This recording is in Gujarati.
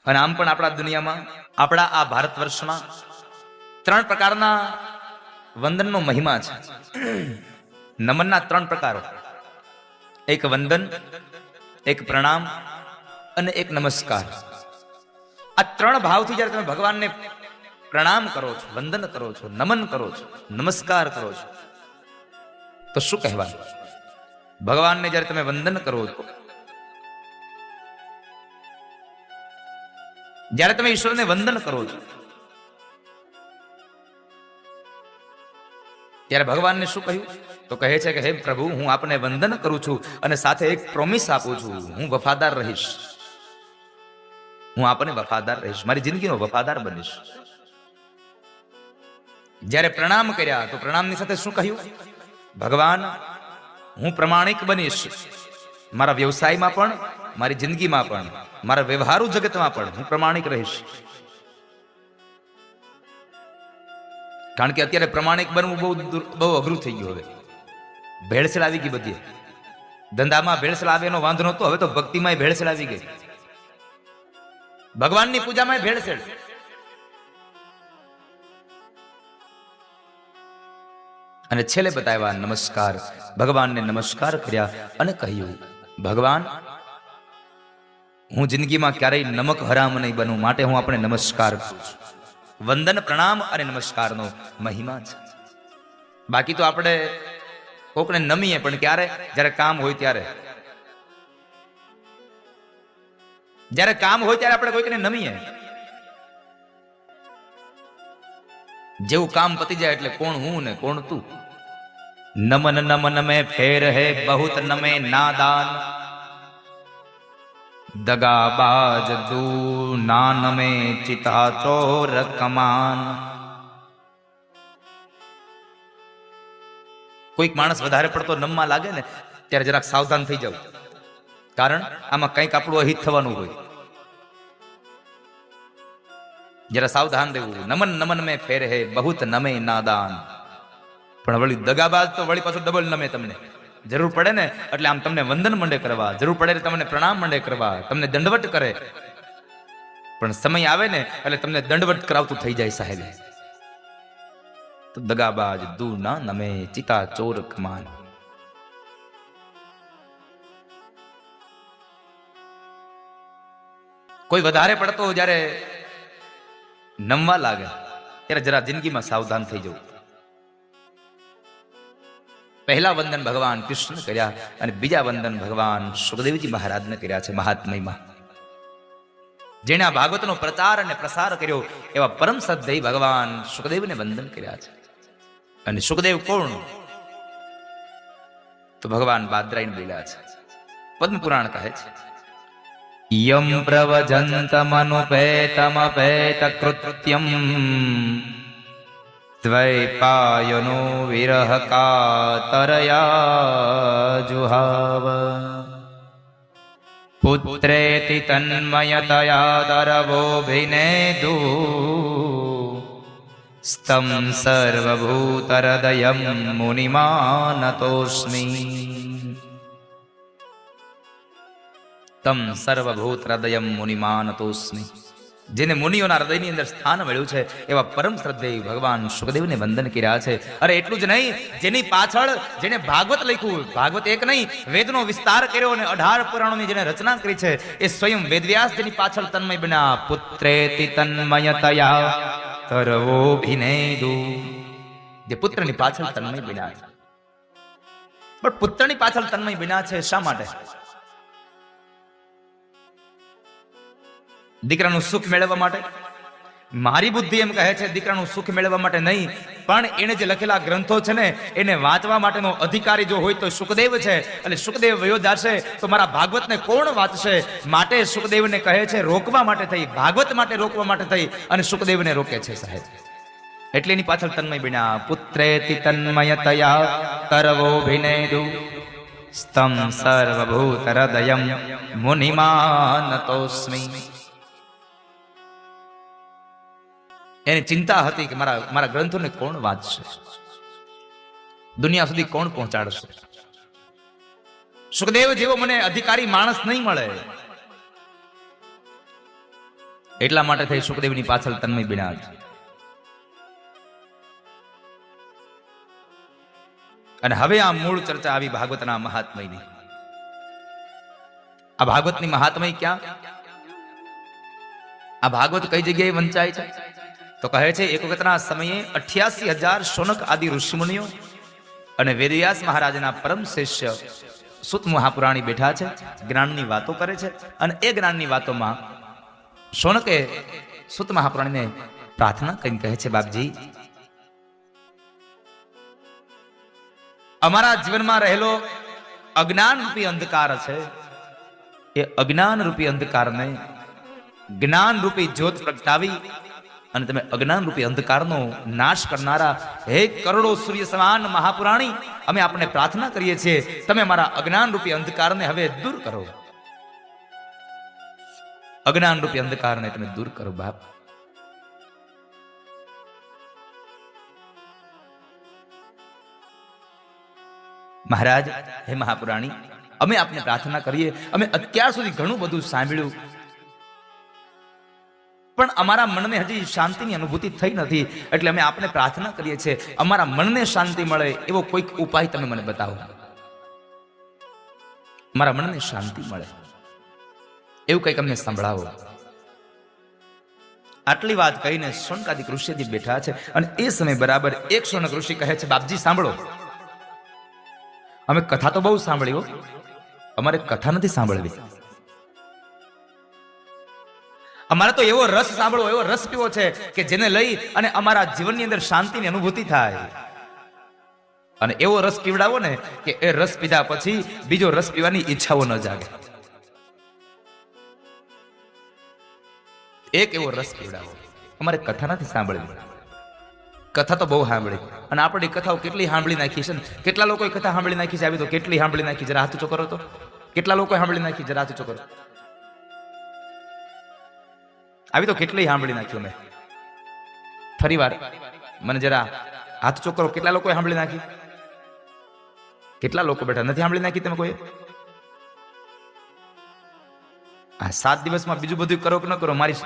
અને આમ પણ આપણા દુનિયામાં, આપણા આ ભારત વર્ષમાં 3 પ્રકારના વંદનનો મહિમા છે. નમનના 3 પ્રકારો: એક વંદન, એક પ્રણામ અને એક નમસ્કાર. આ 3 ભાવથી જ્યારે તમે ભગવાનને પ્રણામ કરો છો, વંદન કરો છો, નમન કરો છો, નમસ્કાર કરો છો, તો શું કહેવાય? ભગવાનને જ્યારે તમે વંદન કરો છો, જ્યારે તમે ઈશ્વરને વંદન કરો છો, ત્યારે ભગવાનને શું કહ્યું? તો કહે છે કે હે પ્રભુ, હું આપને વંદન કરું છું અને સાથે એક પ્રોમિસ આપું છું, હું વફાદાર રહીશ. હું આપને વફાદાર રહીશ, મારી જિંદગીનો વફાદાર બનીશ. જ્યારે પ્રણામ કર્યા તો પ્રણામની સાથે શું કહ્યું? ભગવાન, હું પ્રમાણિક બનીશ, મારા વ્યવસાયમાં પણ, મારી જિંદગીમાં પણ, મારા વ્યવહારુ જગતમાં પણ હું પ્રમાણિક રહીશ. કારણ કે અત્યારે પ્રમાણિક બનવું બહુ અઘરું થઈ ગયું. હવે ભેળસેળ આવી ગઈ બધી. ધંધામાં ભેળસેળ આવે એનો વાંધો નહોતો, હવે તો ભક્તિમાં ભેળસેળ આવી ગઈ, ભગવાનની પૂજામાં ભેળસેળ. અને છેલ્લે બતાવ્યા નમસ્કાર. ભગવાનને નમસ્કાર કર્યા અને કહ્યું, ભગવાન, હું જિંદગીમાં ક્યારેય નમક હરામ નહીં બનું, માટે હું આપણે નમસ્કાર કરું છું. વંદન, પ્રણામ અને નમસ્કારનો મહિમા છે. બાકી તો આપણે કોકને નમીએ પણ ક્યારે? જ્યારે કામ હોય ત્યારે. જ્યારે કામ હોય ત્યારે આપણે કોઈકને નમીએ. જેવું કામ પતી જાય એટલે કોણ હું ને કોણ તું. નમન નમન में फेर है बहुत नमे नादान, दगाबाज दू नान में चिता चोर कमान. કોઈક માણસ વધારે પડતો નમવા લાગે ને ત્યારે જરાક સાવધાન થઈ જાવ, કારણ આમાં કંઈક આપણું અહિત થવાનું હોય. જરા સાવધાન રહેવું. નમન નમન में फेर है बहुत नमे नादान. પણ વળી દગાબાજ તો વળી પાછું ડબલ નમે. તમને જરૂર પડે ને એટલે આમ તમને વંદન મંડે કરવા, જરૂર પડે તમને પ્રણામ મંડે કરવા, તમને દંડવટ કરે. પણ સમય આવે ને એટલે તમને દંડવટ કરાવતું થઈ જાય સાહેબ. તો દગાબાજ દુ ના નમે ચિતા ચોર કમાન. કોઈ વધારે પડતો જ્યારે નમવા લાગે ત્યારે જરા જિંદગીમાં સાવધાન થઈ જવું. પહેલા વંદન ભગવાન કૃષ્ણ કર્યા અને બીજા વંદન ભગવાન સુખદેવજી મહારાજને કર્યા છે મહાત્મયમાં. જેણે આ ભાગવતનો પ્રચાર અને પ્રસાર કર્યો એવા પરમ શ્રદ્ધેય ભગવાન સુખદેવને વંદન કર્યા છે. અને સુખદેવ કોણ? તો ભગવાન બાદરાયણ બોલ્યા છે. પદ્મ પુરાણ કહે છે, યમ પ્રવજંતમનુપેતમપેત કૃત્યમ દ્વૈપાયનો વિરહ કાતરયા જુહાવ. પુત્રેતિ તન્મયતયા દરવોభిનેદુ સ્તમ સર્વભૂતહૃદયં મુનિમાનતોસ્મિ. તમ સર્વભૂતહૃદયં મુનિમાનતોસ્મિ. જેને મુનિઓના હૃદયની અંદર સ્થાન મળ્યું છે એવા પરમ શ્રદ્ધેય ભગવાન સુખદેવને વંદન કર્યા છે. અરે એટલું જ નહીં, જેની પાછળ જેને ભાગવત લખ્યું, ભાગવત એક નહીં વેદનો વિસ્તાર કર્યો અને 18 પુરાણોની જેને રચના કરી છે એ સ્વયં વેદવ્યાસ જેની પાછળ તન્મય બન્યા. પુત્રેતિ તન્મયતયા તરવોભિનેદુ. જે પુત્રની પાછળ તન્મય બન્યા છે. પણ પુત્રની પાછળ તન્મય બન્યા છે શા માટે? દીકરાનું સુખ મેળવવા માટે? મારી બુદ્ધિ એમ કહે છે દીકરાનું સુખ મેળવવા માટે નહીં, પણ એને જે લખેલા ગ્રંથો છે ને એને વાંચવા માટેનો અધિકારી જો હોય તો સુખદેવ છે. અને સુખદેવ વયો જશે તો મારા ભાગવતને કોણ વાંચશે? માટે સુખદેવને કહે છે રોકવા માટે થઈ, ભાગવત માટે રોકવા માટે થઈ અને સુખદેવને રોકે છે સાહેબ. એટલે એની પાછળ તન્મય બન્યા. પુત્રેતિ તન્મયતયા તરવોભિનેદુ સ્તમ સર્વભૂત હૃદયં મુનિમાનતોસ્મિ. એની ચિંતા હતી કે મારા ગ્રંથોને કોણ વાંચશે, દુનિયા સુધી કોણ પહોંચાડશે. સુખદેવ જેવો મને અધિકારી માણસ નહીં મળે. એટલા માટે થઈ સુખદેવની પાછળ તન્મય બિના છે. અને હવે આ મૂળ ચર્ચા આવી ભાગવતના મહાત્મયની. આ ભાગવતની મહાત્મય ક્યાં? આ ભાગવત કઈ જગ્યાએ વંચાય છે? તો કહે છે એક વખતના સમયે 88,000 શૌનક આદિ ઋષિમુનિઓ અને વેદવ્યાસ મહારાજના પરમ શિષ્ય સુત મહાપુરાણી બેઠા છે, જ્ઞાનની વાતો કરે છે. અને એ જ્ઞાનની વાતોમાં શૌનકે સુત મહાપુરાણીને પ્રાર્થના કરીને કહે છે, બાપજી, અમારા જીવનમાં રહેલો અજ્ઞાન રૂપી અંધકાર છે, એ અજ્ઞાન રૂપી અંધકારને જ્ઞાન રૂપી જ્યોત પ્રગટાવી અને તમે અજ્ઞાન રૂપી અંધકારનો નાશ કરનારા હે કરોડો સૂર્ય સમાન મહાપુરાણી, અમે આપને પ્રાર્થના કરીએ છીએ, તમે અમારા અજ્ઞાન રૂપી અંધકારને હવે દૂર કરો. અજ્ઞાન રૂપી અંધકારને તમે દૂર કરો બાપ. મહારાજ, હે મહાપુરાણી, અમે આપને પ્રાર્થના કરીએ, અમે અત્યાર સુધી ઘણું બધું સાંભળ્યું, પણ અમારા મનને હજી શાંતિની અનુભૂતિ થઈ નથી, એટલે અમે આપને પ્રાર્થના કરીએ છીએ, અમારા મનને શાંતિ મળે એવો કોઈક ઉપાય તમે મને બતાવો. મારા મનને શાંતિ મળે એવું કંઈક અમને સંભળાવો. આટલી વાત કહીને શૌનકાદિક ઋષિજી બેઠા છે. અને એ સમય બરાબર એક શૌનક ઋષિ કહે છે, બાપજી સાંભળો, અમે કથા તો બહુ સાંભળી હો, અમારે કથા નથી સાંભળવી. અમારે તો એવો રસ સાંભળવો, એવો રસ પીવો છે કે જેને લઈ અને અમારા જીવનની અંદર શાંતિની અનુભૂતિ થાય. અને એવો રસ પીવડાવો ને કે એ રસ પીધા પછી બીજો રસ પીવાની ઈચ્છાઓ ન જાગે. એક એવો રસ પીવડાવો. અમારે કથા નથી સાંભળવી. કથા તો બહુ સાંભળી, અને આપણી કથાઓ કેટલી સાંભળી નાખી છે ને. કેટલા લોકોએ કથા સાંભળી નાખી છે? આવી તો કેટલી સાંભળી નાખી, જરા હાથ ઊંચો કરો તો. કેટલા લોકોએ સાંભળી નાખી? જરા હાથ ઊંચો કરો. આવી તો કેટલી સાંભળી નાખી મેં. ફરી વાર મને જરા હાથ ઊંચો કરો. કેટલા લોકોએ સાંભળી નાખી? કેટલા લોકો બેઠા નથી સાંભળી નાખી તમે કોઈ? આ 7 દિવસમાં બીજું બધું કરો કે ન કરો, મારી